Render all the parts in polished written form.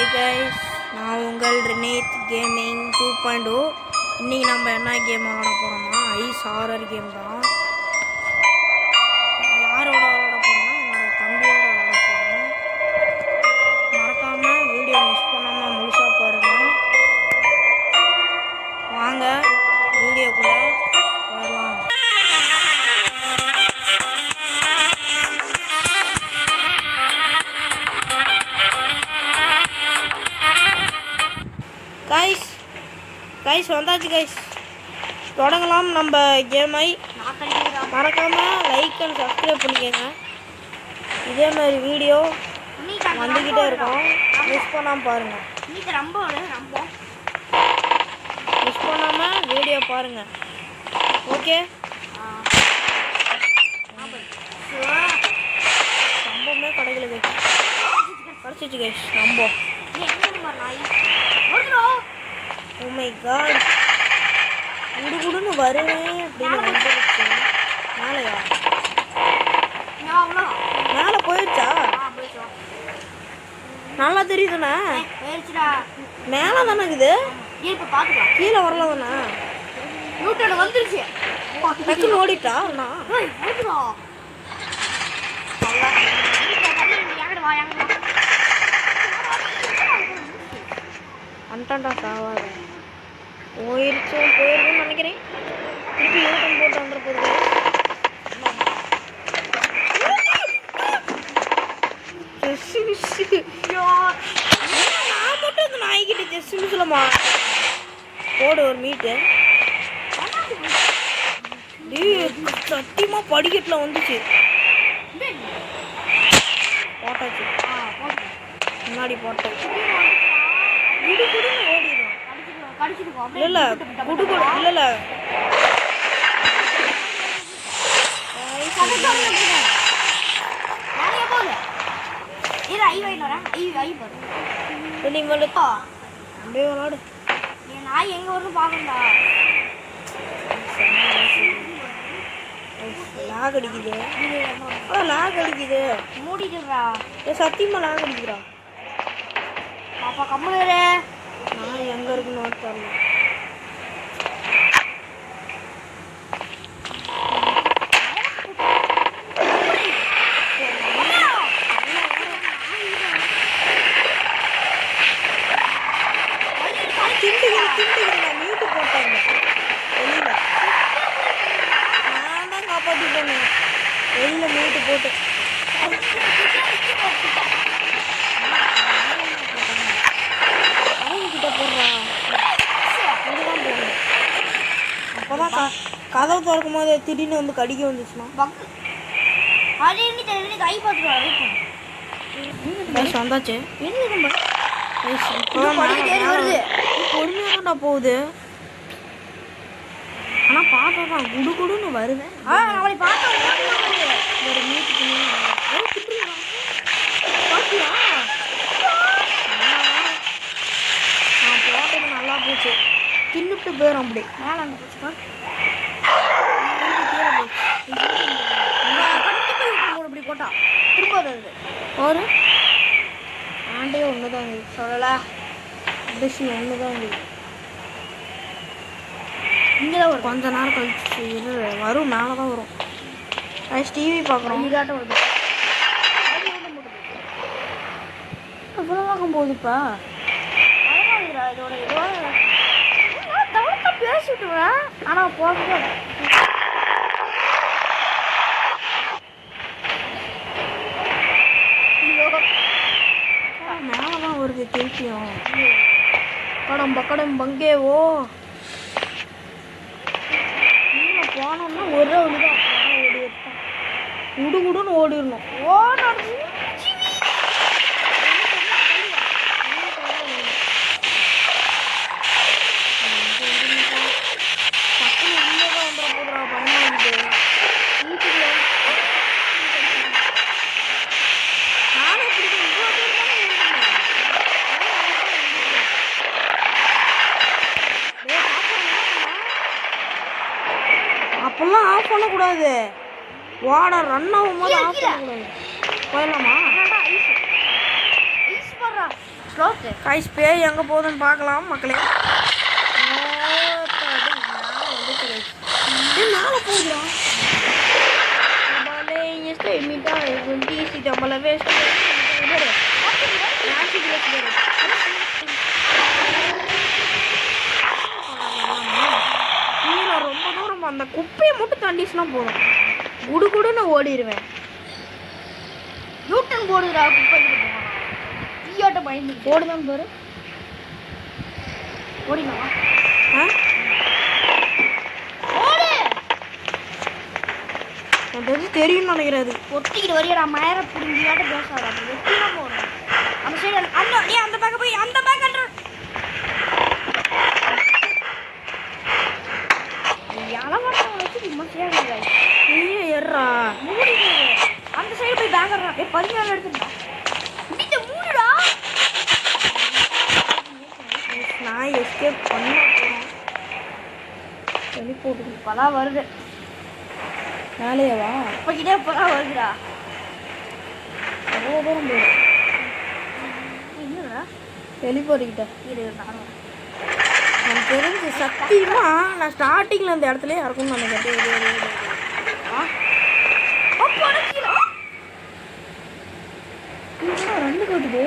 Hi guys, நான் உங்கள் ரினேத் gaming 2.0. இன்றைக்கி நம்ம என்ன கேம் விளாட போகிறோம்னா ஐஸ் ஹாரர் கேம் தான். யாரோட விளாட போகிறோம்னா என்னோடய தம்பியோட விளாட போகிறோம். மறக்காமல் வீடியோ மிஸ் பண்ணாமல் முழுசாக பாருங்கள். வாங்க வீடியோக்குள்ளே வரலாம். கைஸ் வந்தாச்சு கைஸ், தொடங்கலாம் நம்ம கேமை. மறக்காமல் லைக் அண்ட் சப்ஸ்கிரைப் பண்ணிக்கோங்க. இதே மாதிரி வீடியோ வந்துக்கிட்டே இருக்கும், மிஸ் பண்ணாமல் பாருங்கள். மிஸ் பண்ணாமல் வீடியோ பாருங்கள், ஓகே? ரொம்பவுமே கடையில் கைஸ் கிடச்சிச்சு கைஸ். ரொம்ப ஓ மை காட், குடுகுடுன்னு வருவேன் அப்படின்னு வந்துருச்சு. மேலையா? மேலே போயிடுச்சா? நல்லா தெரியுதுண்ணா. மேலே தானே இருக்குது, கீழே வரல தானே. வந்துருச்சு, டக்குன்னு ஓடிட்டா. அண்டாண்டா சாவாத போயிருக்குன்னு நினைக்கிறேன். திருப்பி யூட்டன் போட்டு வந்துட போகுது. நான் மட்டும் இந்த நாய்கிட்ட ஜெஸ்ட் மிஸ்லமா போடு ஒரு மீட்டு. சத்தியமாக படிக்கட்டில் வந்துச்சு, போட்டாச்சு. முன்னாடி போட்டேன். குடுகுடுன்னு ஓடிடும். இல்லை குடுகுடு இல்லை அப்படியே விளாடு. நாய் எங்க வருது பாக்கண்டா. லாக் அடிக்குது, லாக் அடிக்குது. மூடிடுறா, சத்தியமா லாக் அடிக்குறா. பாப்பா கம்முனு. நான் எங்க இருக்குன்னு தெரியல. நான் மியூட்டு போட்டாங்க வெளியில. நான் தான் காப்பாற்றி போனேன் வெளியில மியூட்டு போட்டு. அவங்ககிட்ட போடுறான், இங்கதான் போடணும். அப்போதான் கதவு திறக்கும் போது திடீர்னு வந்து கடிக்க வந்துச்சுன்னா வந்தாச்சு. பொறுமையாக தான்டா போகுது. ஆனால் பார்த்தா தான் குடுகுடுன்னு வருவேன். ஒரு மீட்டுக்கு நான் போட்டது நல்லா போச்சு. தின்னுட்டு போயிடும் அப்படி மேலே அங்கே போச்சுப்பா. இப்படி போட்டா திரும்ப வருது. ஒரு ஆண்டே ஒன்று தான் இருக்குது, சொல்லலை டிஷ் ஒன்று தான் இருக்குது. இங்கே தான் ஒரு கொஞ்ச நேரம் கழிச்சு இது வரும், மேலே தான் வரும். டிவி பார்க்குறோம், இதாட்டம் வருது. இவ்வளோதான் போகுதுப்பா. இதோட இதோட பேசிட்டுவேன், ஆனால் போக மேலதான் வருது திருப்பியும். படம் பக்கடம் பங்கேவோ கீழே போனோம்னா ஒரு வழிதான் ஓடி இருப்போம். குடுகுடுன்னு ஓடிடணும். அப்பெல்லாம் ஆஃப் பண்ணக்கூடாது, வாடா ரன் ஆகும் போது ஆஃப் பண்ணக்கூடாது. போயிடலாமா? ஸ்லோத்து கைஸ் பேய் எங்கே போகுதுன்னு பார்க்கலாம் மக்களே. மேலே போகுதுடா. கீழே ரொம்ப தூரம் அந்த குப்பையை மட்டும் தண்டிச்சுனா போதும், குடு குடுன்னு ஓடிடுவேன். யூட்டன் போடுறா குப்பைக்கு ஈயாட்ட பயந்து ஓடுதான் பாரு. ஓடினா ஆ ஓடு எனக்கு தெரியும்னு நினைக்கிறது. ஒட்டிக்கிட்டு வரையடா மயர புரிஞ்சியாட்ட பேசாத அப்படி வெட்டினா போகிறேன் அந்த சைடு அந்த ஏ அந்த பக்கம் போய் அந்த பக்கம் இளவட்டம் வச்சு விமர்சையாக நீயே ஏறா மூடிடு அந்த சைடு போய் பேங்கர்றா ஏ 14 எடுத்துடா முடிச்ச மூடுடா. நான் எஸ்கேப் பண்ண போகிறேன். சொல்லி போட்டு இப்போதான் வருது மேலேயேவா இப்போக்கிட்டே இப்போதான் வருதுடா. எவ்வளோ தூரம் போயிடும் என்னடா வெளிப்போட்டுக்கிட்டேன். இது நானும் எனக்கு தெரிஞ்சு சத்தியமா நான் ஸ்டார்டிங்கில் அந்த இடத்துல இறக்கும்னு நினைக்கிறேன். ரெண்டு கட்டுது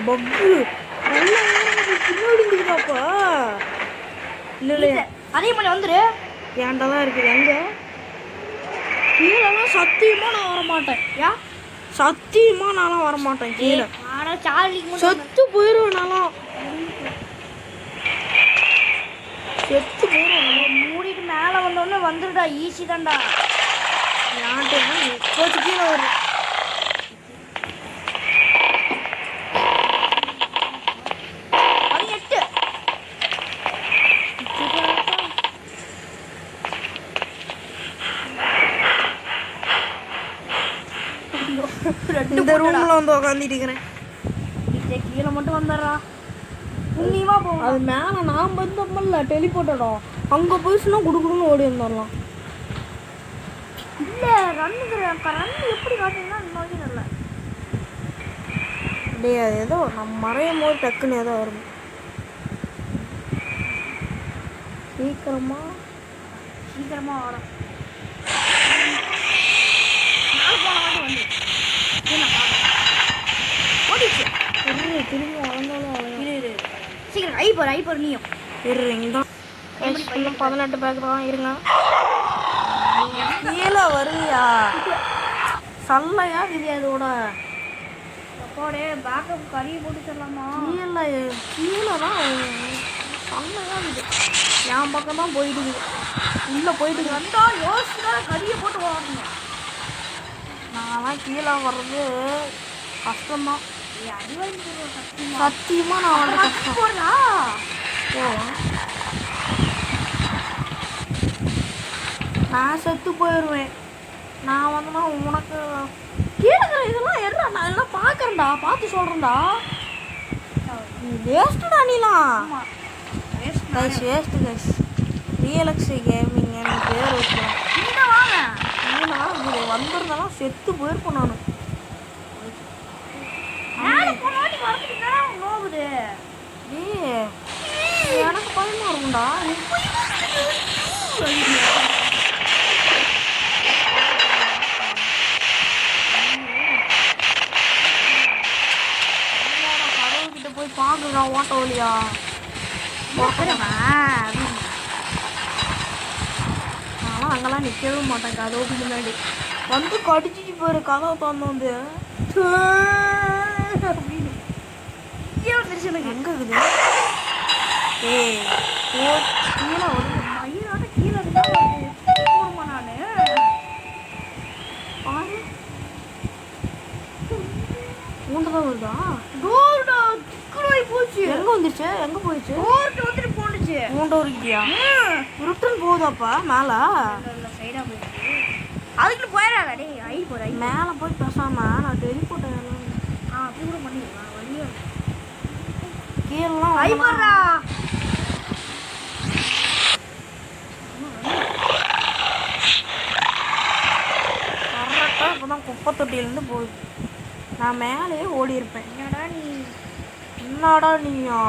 பக்கு பின்னாடி இருக்குதாப்பா. இல்லை இல்லை அதே மாதிரி வந்துரு ஏன்டா தான் இருக்குது. எங்கே கீழெல்லாம் சத்தியமாக நான் வரமாட்டேன். யா சத்தியமாக நான்லாம் வரமாட்டேன் கீழே. ஆனால் சார்லிக்கு செத்து போயிடுவேன் நான்லாம். செத்து போயிடுவேன். மூடிட்டு மேலே வந்தோடனே வந்துடுடா ஈஸி தான்டா. யான்ட்டு கோச்சு கீழே வரும். அது 8 இந்த ரூமில் வந்து உக்காந்துட்டு இருக்கிறேன். கீழே மட்டும் வந்துடுறா புண்ணியமா போகும். அது மேலே நான் வந்தோம்ல டெலிபோர்ட்டோம் அங்கே போயிடுச்சுன்னா குடுக்குடுன்னு ஓடி வந்துடலாம். இல்லை ரன்னுக்கு ரன் எப்படி காட்டுங்கன்னா நோக்கி இல்லை அப்படியே அது ஏதோ நம்ம மறையும் போது டக்குன்னு ஏதோ வரும். சீக்கிரமா வரும். நாலு போன வாட்டி வந்து ஓடிச்சு திரும்பி வளர்ந்தாலும் இரு சீக்கிரம் ஐப்பர் நீயும் இருங்க தான். இன்னும் 18 பேக் தான் இருங்க. கீழே வருவியா சல்லையா இது அதோட அப்பாடே பேக்கப் கறியை போட்டு சொல்லலாமா? கீழே தான் சல்லையா இது என் பக்கம் தான் போயிட்டு உள்ளே போயிட்டு வந்தா யோசிச்சுடா கறியை போட்டு வாங்கணும். நான்லாம் கீழே வர்றது கஷ்டம்தான். அறிவாளி சத்தியமாக நான் வந்து கஷ்டம் போடுறா போவேன். நான் செத்து போயிடுவேன். நான் வந்துனா உனக்கு கீழே இதெல்லாம் எட்றா நான் எல்லாம் பார்க்குறேன்டா பார்த்து சொல்கிறேன்டா. வேஸ்ட்டுடா நீலாம் கைஸ் வேஸ்ட்டு கைஸ். ரியலக்ஸி கேமிங் எனக்கு பேர் வச்சுக்கலாம். இந்த வாங்க இது வந்திருந்தாலும் செத்து போயிருப்பேன் நான். மேலே போன வாட்டி வரதுக்கு நோகுது. எனக்கு பயமாக இருக்கும்டா. கடவுள்கிட்ட போய் பார்க்குறா ஓட்ட வழியா நான்லாம் அங்கெல்லாம் நிற்கவே மாட்டேன். கதவுக்கு முன்னாடி வந்து கடிச்சிட்டு போயிரு கதவை திறந்து வந்து அப்படின்னு எனக்கு எங்கே இருக்குது? கீழே ஒரு மயிலாட்ட கீழே இருந்தா போடுமா நான் பாரு மூன்று தான் வருதா? டோர்டா திக்குறாய் போச்சு. எங்கே வந்துருச்சு? எங்கே போயிடுச்சு? டோர்ட்டு வந்துட்டு போனுச்சு. மூன்று இருக்கியா? ரிட்டன் போகுதாப்பா மேலே? சைடாக போயிடுச்சு. அதுக்குள்ள போயிடாதா டேய் ஐ போகிற மேலே போய் பேசாமல் நான் டெலிபோர்ட் அப்படி கூட பண்ணிடலாம் வழியா கீழெல்லாம் ஐ போடுறா. கரெக்டாக இப்போ தான் குப்பை தொட்டியிலேருந்து போகுது. நான் மேலேயே ஓடி இருப்பேன். என்னடா நீ என்னடா நீயா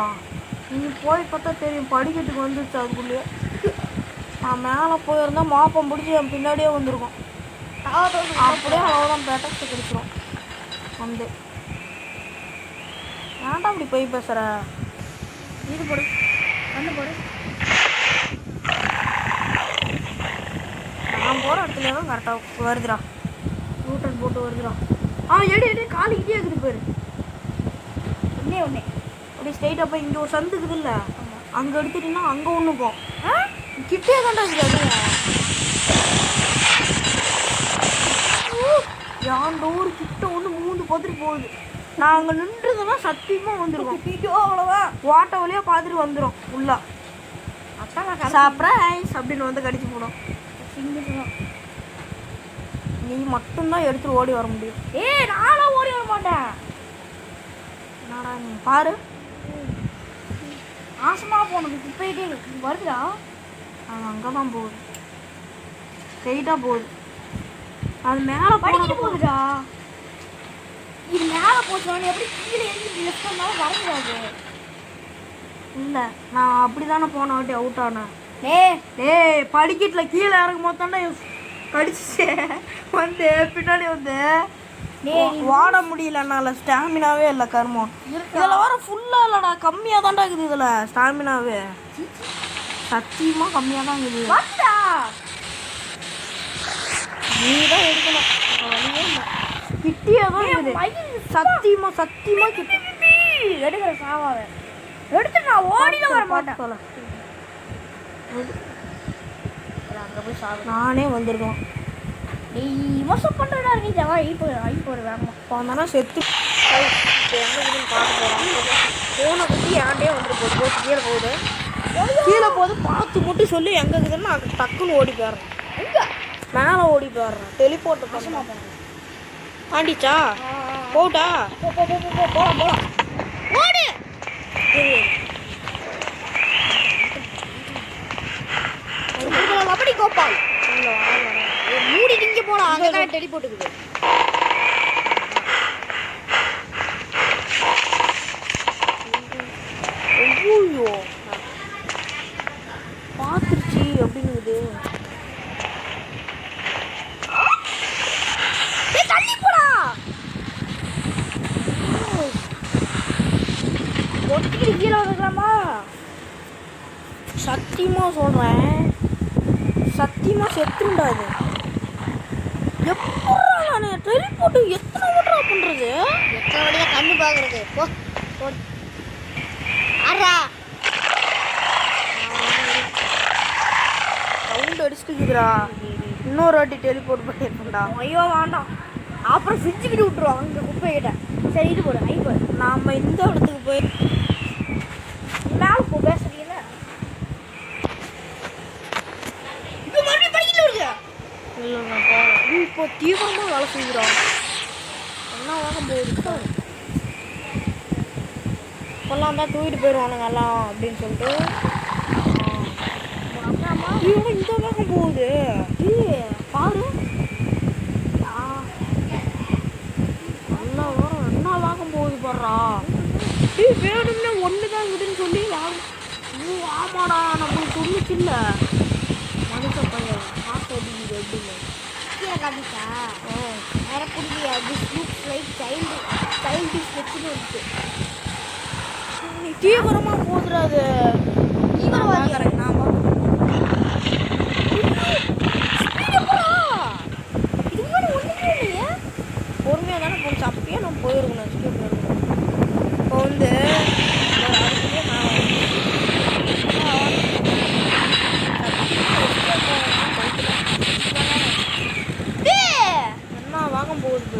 நீ போய் பார்த்தா தெரியும் படிக்கட்டுக்கு வந்துருச்சு அதுக்குள்ளேயே. நான் மேலே போயிருந்தா மாப்பம் பிடிச்சி என் பின்னாடியே வந்திருக்கோம். அப்படியே அவ்வளோதான் பேட்டக்ஸ் கிடைச்சிரும் வந்து. ஏன்டா அப்படி போய் பேசுகிற? இது போடு வந்து போடு. நான் போகிற இடத்துல தான் கரெக்டாக வருதுடா. ரூட்டன் போட்டு வருதுடா. எடு காலிக்கிட்டே இருக்குது பேர். ஒன்னே அப்படி ஸ்ட்ரைட்டாக போய் இங்கே ஒரு சந்து இருக்குது இல்லை, அங்கே எடுத்துட்டீங்கன்னா அங்கே ஒன்று போ. கிட்டே தாண்டா இருக்குது. என் டோர் கிட்ட ஒன்று 3 பத்திரி போகுது. நான் அங்கே நின்றுதுன்னா சத்தியமாக வந்துருக்கோம். அவ்வளோதான் வாட்டை வழியாக பார்த்துட்டு வந்துடும் உள்ளா. அதான் நான் சர்ப்ரைஸ் அப்படின்னு வந்து கடிச்சு போடும். சிங்கிள் நீ மட்டும்தான் எடுத்துட்டு ஓடி வர முடியும். நானும் ஓடி வர மாட்டேன். என்னடா நீ பாரு, நாசமாக போனது போயிட்டே வருதுடா. அது அங்கே தான் போகுது, ஸ்ட்ரெயிட்டாக போகுது. அது மேலே படிக்கிட்டு போகுதுடா. இது மேலே போச்சுன்னு எப்படி கீழே எழுதி லெஃப்ட் பண்ணாலும் வரக்கூடாது. இல்லை நான் அப்படி தானே போன வாட்டி அவுட் ஆனேன். டேய் படிக்கட்டில் கீழே இறங்கும் போது தானே கடிச்சிச்சு வந்து பின்னாடி வந்து வாட முடியல. என்னால் ஸ்டாமினாவே இல்லை கர்மம். இதில் வர ஃபுல்லாக இல்லைடா, கம்மியாக தான்டா இருக்குது. இதில் ஸ்டாமினாவே சத்தியமாக கம்மியாக தான் இருக்குது. நீ தான் எடுக்கணும், வழியே இல்லை. கிட்டியே தான் இருக்குது சத்தியமாக கிட்ட எடுக்கிற சாவாவை எடுத்து நான் ஓடில வர மாட்டேன். அங்கே போய் சாவு நானே வந்திருக்கோம். நீ மோசம் பண்ணுறா. நீ ஜவா ஐப்போரு வேகமா போனா செத்து இப்போ எங்கே இருக்குன்னு பார்க்க போகிறோம். போனை பற்றி ஏன்டே வந்துட்டு போகுது, கீழே போகுது. கீழே போகுது பார்த்து மட்டும் சொல்லி எங்கே இருக்குதுன்னு நான் டக்குன்னு ஓடி போயிடுறேன். எங்கே மேலே ஓடி போயிடுறேன். டெலிபோர்ட் பசமா போகிறேன். ஆண்டிச்சா போட்டா போலாம் ஓடு. அப்படி கோபால் மூடி திங்க போலாம். அங்கே தான் டெலிபோர்ட்டுக்குது. ஐயோ பார்த்துருச்சு அப்படின்னுது. தள்ளி போடா. ஒட்டிக்கிட்டு கீழே வந்துக்கலாமா? சத்தியமாக சொல்கிறேன், சத்தியமாக செத்துருண்டா. இது எப்படா நான் டெலிபோர்ட்டு எத்தனை ஓட்டரா பண்ணுறது? எத்தனை வழியாக கண்ணு பார்க்குறது? போ ஆறா சவுண்ட் அடிச்சுட்டுக்குதுடா. இன்னொரு வாட்டி டெலிபோர்ட் பண்ணியிருக்கேன்டா. ஐயோ வேண்டாம், அப்புறம் ஃப்ரிட்ஜுக்கிட்டு விட்டுருவாங்க இங்கே குப்பை கிட்ட. சரி இது போடு ஐ போடு. நாம் இந்த இடத்துக்கு போய் மேலே போ பேசுறீங்கள. இப்போ மறுபடியும் படிக்கல வருது. இல்லை நான் போகிறேன். இப்போ தீவிரமாக வேலை செஞ்சுடும். என்ன வாங்க போகுது இப்போல்லாம் தான் தூக்கிட்டு போயிடுவானுங்க எல்லாம் அப்படின்னு சொல்லிட்டு. இவங்க இந்த வேகம் போகுது. பாரு நல்லா வரும். என்ன வேகம் போகுது பாடுறா. வேணும்னே ஒன்று தான் இருக்குதுன்னு சொல்லி ஆமாடா நம்மளுக்கு சொல்லிச்சு இல்லை மனுஷ பையன் காசு அடிக்குது எப்படின்னு கீழே காட்டிச்சா வேற பிடிக்கலையா? திஸ் லுக்ஸ் லைக் சைல்டிஷ் வச்சுன்னு இருக்கு. தீவிரமா போதுறாது. தீவிரவாதி நான் இது முன்னாடி ஒன்றுமே இல்லையே. பொறுமையாக தானே போச்சு. அப்பயே நான் போயிருக்கணும். ஸ்கூல் போயிருக்கணும். இப்போ வந்து அதுக்குள்ளே என்ன வாங்க போகுது.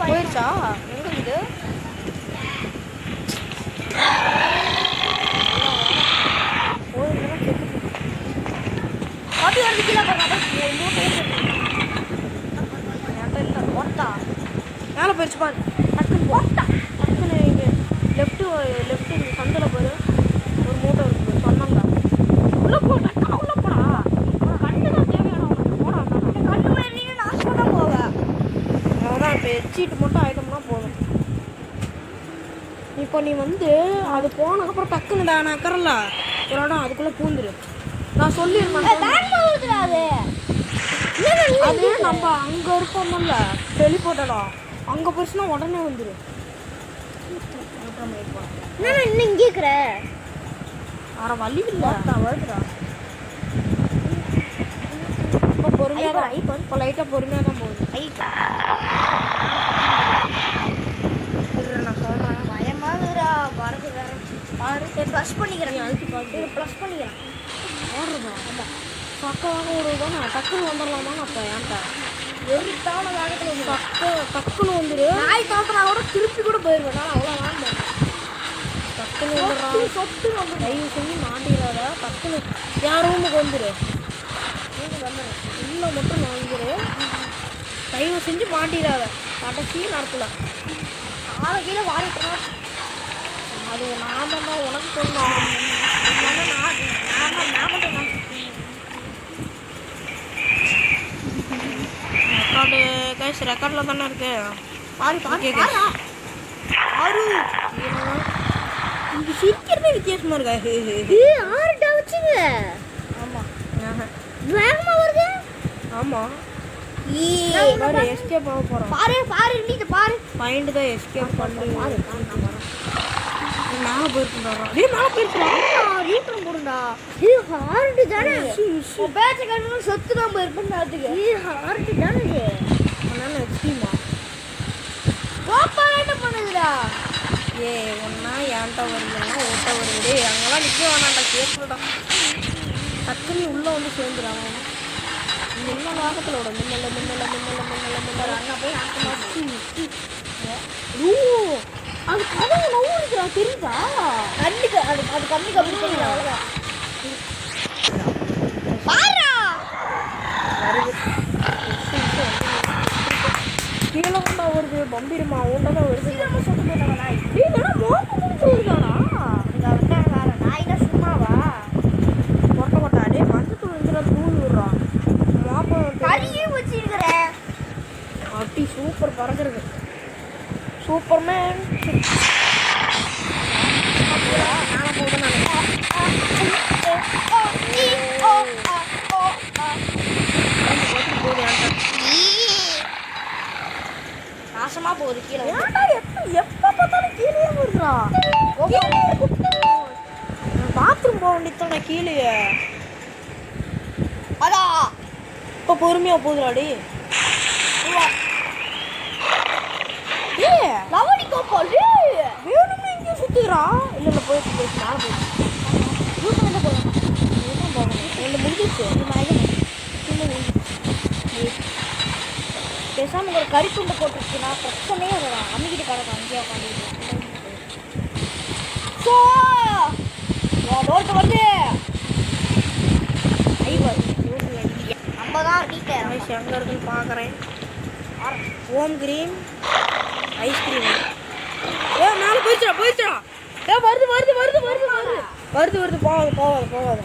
போயிடுச்சா? எங்கே இது போயிருந்தா செத்து காப்பி வருது கீழே பாருங்க. மேலே போயிடுச்சு பாரு. டக்குன்னு போட்டா டக்குன்னு இங்கே லெஃப்ட்டு சந்தில் பாரு ஒரு மூட்டை இருக்குது சொன்னாங்க. உள்ளே போ டக்குன்னு பிரிச்சுட்டு மட்டும் ஆயிட்டோம்னா போதும். இப்போ நீ வந்து அது போனதுக்கப்புறம் டக்குன்னு நான் நக்கறல ஒரு இடம் அதுக்குள்ளே பூந்துரு. நான் சொல்லியிருந்தேன் அது நம்ம அங்கே இருக்கோம்ல டெலிபோர்ட் இடம் அங்கே போச்சுன்னா உடனே வந்துரு. என்ன இன்னும் இங்கே இருக்கிற வேற வழி இல்லை வருதுடா. இப்போ பொறுமையாக தான் இப்போ லைட்டாக பொறுமையாக தான் போகுது. நான் சொல்கிறேன் பயமாகுதுடா வரது வேற பாரு ப்ளஸ் பண்ணிக்கிறேன் அழுத்தி பார்த்து ப்ளஸ் பண்ணிக்கிறேன் ஓடுறதா ஆமாம் பக்கமாக ஓடுறதா நான் டக்குன்னு வந்துடலாமா அப்போ ஏன்ட்டா வெறித்தான வேகத்தில் டக்குன்னு வந்துடு. நாய் தோட்டனா கூட திருப்பி கூட போயிடுவேன் நான் அவ்வளோ வேண்டாம் டக்குன்னு வந்துடுறான் சொத்து வந்து தயவு செஞ்சு மாட்டிடாத. டக்குன்னு என் ரூமுக்கு வந்துடு. உள்ள மட்டும் நான் வந்துடு. தயவு செஞ்சு மாட்டிடாத. கடைசி நேரத்தில் ஆளை கீழே வாரிட்டோம் அது நான் தான் உனக்கு சொன்னோம். ரெக்கார்டு கைஸ் ரெக்கார்டில் தானே இருக்கு. பாரு ஓகே கைஸ் ஆறு இது சிரிக்கிறதே வித்தியாசமாக இருக்கா. ஆறுட்டா வச்சுங்க ஆமாம் வேகமா வருது ஆமாம் பாரு எஸ்கேப் ஆக போகிறோம். பாரு பாரு நீ பாரு மைண்டு தான் எஸ்கேப் பண்ணி பாரு மேலே போயிருக்குறான். அதே மேலே போயிருக்குறான். ரீட்டம் போடுடா இது ஹார்ட் தானே பேச்ச கண்ணு சொத்து தான் போயிருப்பேன் அதுக்கு இது ஹார்ட் தானே இது அதனால எக்ஸ்ட்ரீமா ஓப்பா என்ன பண்ணுதுடா ஏ ஒன்றா ஏன்ட்டா வருதுன்னா ஓட்ட வருது. அங்கெல்லாம் நிற்க வேணாண்டா கேட்குறடா. டக்குனி உள்ளே வந்து சேர்ந்துடாங்க. என்ன வேகத்தில் விட மின்னல மின்னல மின்னல மின்னல மின்னல அங்கே போய் ஓ அது கதவு நவுறா தெரியுதா. கண்ணுக்கு அது அது கண்ணுக்கு அப்படி தெரியல அவ்வளோதான் பாருடா கீழே கொண்டா வருது பம்பீரமா ஓட்ட தான் வருது. சீக்கிரமா சொத்து போயிட்டாங்க நாய் இல்லைன்னா மோப்பம் சொல்லிருக்காடா. அதுக்கு வேற நாய் தான் சும்மாவா கொட்ட கொட்டா அடே மஞ்சள் வந்துடா தூள் விடுறான். மோப்பம் கறியே வச்சிருக்கிறேன் அட்டி சூப்பர் பறக்கிறது சூப்பர்மேன். நானும் போதும் நாசமா போகுது கீழே எப்போ பார்த்தாலும் கீழே வருதுடா. பாத்ரூம் போக வேண்டியதானே கீழே. அதா இப்போ பொறுமையாக போகுதுடாடி. ஏ லவணி கோபால் வேணும்னு எங்கேயும் சுற்றுறா. இல்லை இல்லை போயிட்டு போயிட்டு மேலே போயிட்டு யூடியூப்ல போகணும் இதுதான் போகணும். ரெண்டு முடிஞ்சிச்சு. பேசாம ஒரு கறி துண்டை போட்டுருச்சுன்னா பிரச்சனையே வரலாம் அம்மிக்கிட்டு கிடக்கும் அங்கேயே உட்காந்து வருது நம்ம தான் டீச்சர் ஐஸ் எங்கே இருக்குன்னு பார்க்குறேன். ஓம் கிரீம் ஐஸ்கிரீம் ஏ மேலே போயிடுச்சுடா போயிடுச்சுடா. ஏ வருது வருது வருது வருது வருது வருது வருது போகாது போகாது போகாது.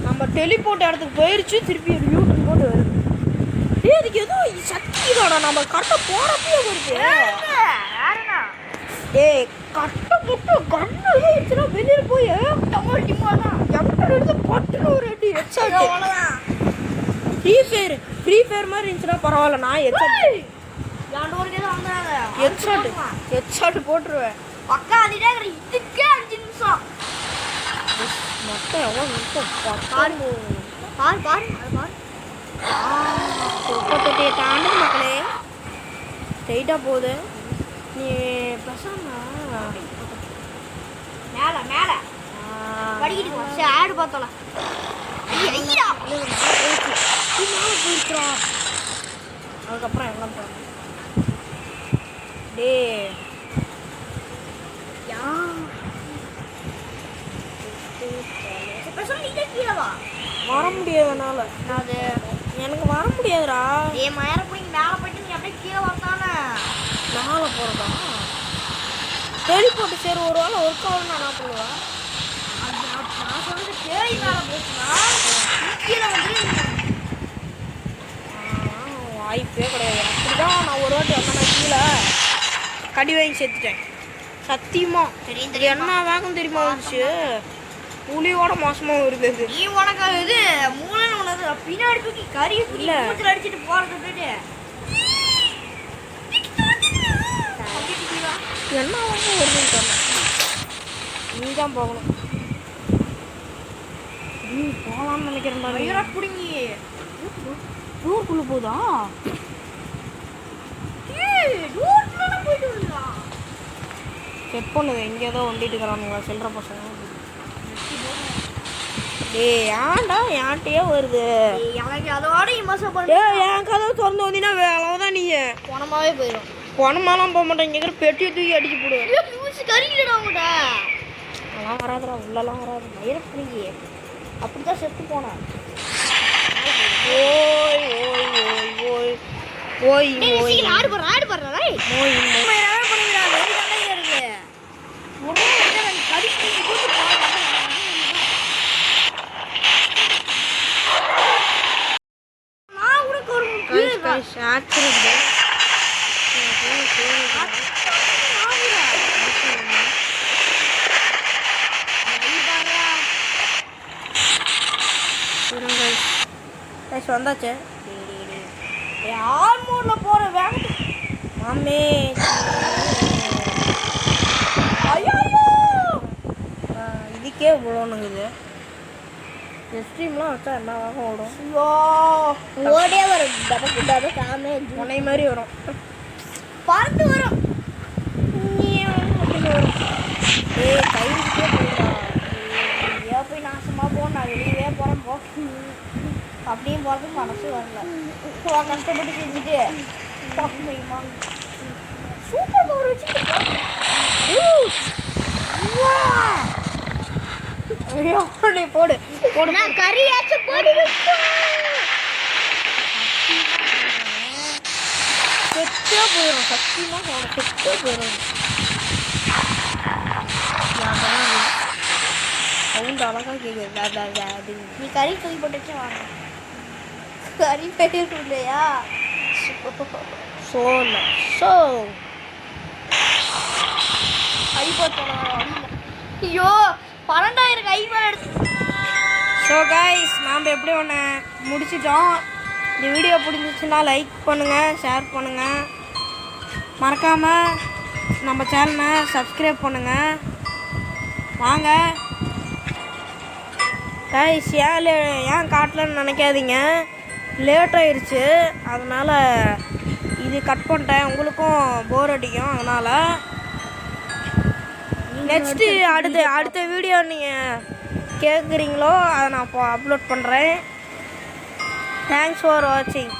நம்ம டெலிபோர்ட் இடத்துக்கு போயிடுச்சு. திருப்பி ஒரு யூட்டன் போட்டு வருது. ஏ அதுக்கு எதுவும் சக்தி தாடா. நம்ம கரெக்டாக போகிறப்பயே வருது. ஏய் கட்டை போட்டு கண்ணு இருந்துச்சுன்னா வெளியில் போய் டமால் டிமாலாம் எம்டர் எடுத்து பட்டுன்னு ஒரு அடி ஹெட்ஷாட். அவ்வளோதான் ஃப்ரீ ஃபயர் மாதிரி இருந்துச்சுன்னா பரவாயில்ல. நான் ஹெட்ஷாட் போட்டுருவேன். பக்கா அதிட்டே இதுக்கே 5 நிமிஷம் மொத்தம் எவ்வளோ நிமிஷம் பாரு பாரு பாரு அது பாரு 38 தாண்டு மக்களே. ஸ்ட்ரைட்டாக போகுது. நீ பேசாம மேலே மேலே படிக்கிட்டு சரி ஆடு பார்த்தோம்ல ஐயா போயிருக்கிறா. அதுக்கப்புறம் எல்லாம் போகிறேன். டே யா பேசாம நீங்க கீழே வா வர முடியாதனால அது எனக்கு வர முடியாதுடா. ஏ மயர போய் மேலே போயிட்டு நீ அப்படியே கீழே வரத்தானே மேலே போகிறதா டெலிபோர்ட் சரி ஒரு வேளை ஒர்க் ஆகும். நான் என்ன பண்ணுவேன். நான் சொல்றது கேள்வி மேலே போச்சுன்னா கீழே வந்து வாய்ப்பே கிடையாது. அப்படிதான் நான் ஒரு கடி வாங்கி சேர்த்துட்டேன் சத்தியமா. இது என்ன வேகம் தெரியுமா வந்துச்சு, புளியோட மோசமாக வருது அது. நீ உனக்கு இது மூளைன்னு உள்ளது பின்னாடி தூக்கி கறி இல்ல. மூச்சில் அடிச்சுட்டு போறது போயிட்டு என்ன வேகம் வருதுன்னு தெரியல. நீ தான் போகணும். நீ போகலான்னு நினைக்கிறேன் பாரு. வயிறா பிடுங்கி ஊருக்குள்ளே போதா? போயிட்டு வரலாம். செக் பண்ணுது எங்கே ஏதோ வந்துட்டு இருக்கிறானுங்க சில்லற பசங்க. டேய் ஏன்டா என்கிட்டயே வருது. எனக்கு அதோட இமோஷன் பண்ணி என் கதவை திறந்து வந்தீங்கன்னா அவ்வளோதான். நீ பணமாவே போயிடும். பணமாலாம் போக மாட்டேன். இங்கே பெட்டியை தூக்கி அடிச்சு போடுவேன். மூச்சு கறிக்கலடா உங்கள்கிட்ட. அதெல்லாம் வராதுடா, உள்ளெல்லாம் வராது. வயிறு பிடுங்கி அப்படிதான் செத்து போனேன். ஓய் ஓய் ஓய் ஓய் ஓய் ஓய் ஆடு போடுறா ஓய் வந்தாச்சு. ஆர்மூர்ல போற வேகத்துக்கு மாமே இதுக்கே இவ்வளோனுங்குது. எஸ்ட்ரீம்லாம் வச்சா என்ன வேகம் ஓடும். ஓடே வரும். டபக்கு காமே முனை மாதிரி வரும். பறந்து வரும். ஏய் கைவிட்டே போயிடா. ஐயோ போய் நாசமா போன நான் வெளியவே போறேன் போ. அப்படியும் போறதுக்கு மனசு வரல. கஷ்டப்பட்டு செஞ்சுட்டு சூப்பர் பவர் வச்சுட்டு போடு போடு. நான் கறியாச்சும் போடு. செத்தே போயிடும். சத்தியமா செத்தே போயிடும். சவுண்ட் அழகா கேட்குது. நீ கறி தூக்கி போட்டுச்சு வாங்க. கறி போயிட்டு இல்லையா சோல சோ ஐயோ 12,000 கை மேல எடுத்து. ஸோ கைஸ் நாம் எப்படி ஒன்று முடிச்சிட்டோம். இந்த வீடியோ பிடிச்சிச்சுன்னா லைக் பண்ணுங்கள், ஷேர் பண்ணுங்கள், மறக்காமல் நம்ம சேனலை சப்ஸ்கிரைப் பண்ணுங்கள். வாங்க கைஸ், ஏன் காட்டலன்னு நினைக்காதீங்க, லேட் ஆயிடுச்சு. அதனால் இது கட் பண்ணிட்டேன். உங்களுக்கும் போர் அடிக்கும். அதனால் நெக்ஸ்ட்டு அடுத்த வீடியோ நீங்கள் கேட்குறீங்களோ அதை நான் இப்போ அப்லோட் பண்ணுறேன். தேங்க்ஸ் ஃபார் வாட்சிங்.